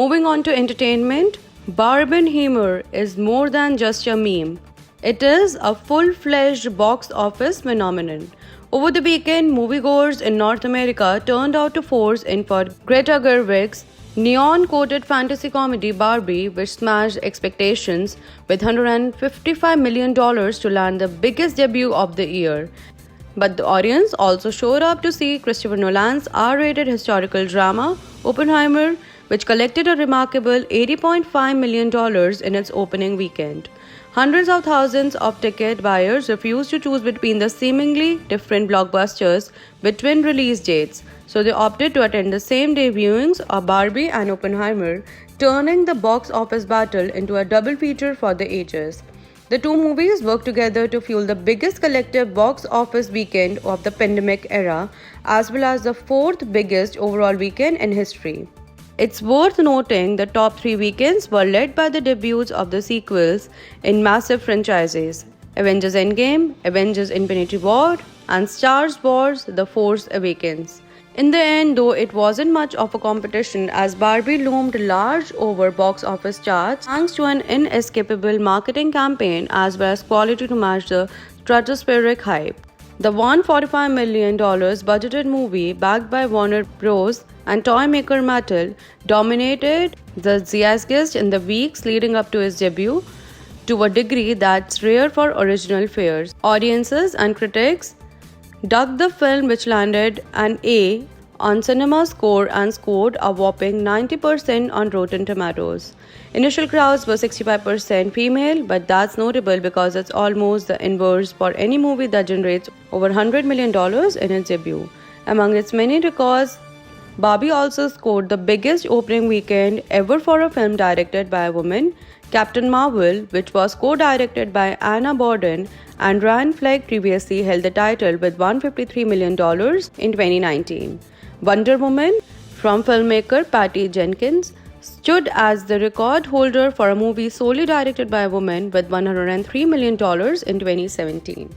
Moving on to entertainment, Barbenheimer is more than just a meme. It is a full-fledged box office phenomenon. Over the weekend, moviegoers in North America turned out to force in for Greta Gerwig's neon-coated fantasy comedy Barbie, which smashed expectations with $155 million to land the biggest debut of the year. But the audience also showed up to see Christopher Nolan's R-rated historical drama, Oppenheimer, which collected a remarkable $80.5 million in its opening weekend. Hundreds of thousands of ticket buyers refused to choose between the seemingly different blockbusters with twin release dates, so they opted to attend the same day viewings of Barbie and Oppenheimer, turning the box office battle into a double feature for the ages. The two movies worked together to fuel the biggest collective box office weekend of the pandemic era, as well as the fourth biggest overall weekend in history. It's worth noting the top 3 weekends were led by the debuts of the sequels in massive franchises: Avengers Endgame, Avengers Infinity War, and Star Wars The Force Awakens. In the end, though, it wasn't much of a competition as Barbie loomed large over box office charts thanks to an inescapable marketing campaign as well as quality to match the stratospheric hype. The $145 million budgeted movie, backed by Warner Bros. And toy maker Mattel, dominated the zeitgeist in the weeks leading up to its debut to a degree that's rare for original fares. Audiences and critics dug the film, which landed an A on CinemaScore and scored a whopping 90% on Rotten Tomatoes. Initial crowds were 65% female, but that's notable because it's almost the inverse for any movie that generates over $100 million in its debut. Among its many records, Barbie also scored the biggest opening weekend ever for a film directed by a woman, Captain Marvel, which was co-directed by Anna Boden, and Ryan Fleck previously held the title with $153 million in 2019. Wonder Woman, from filmmaker Patty Jenkins, stood as the record holder for a movie solely directed by a woman with $103 million in 2017.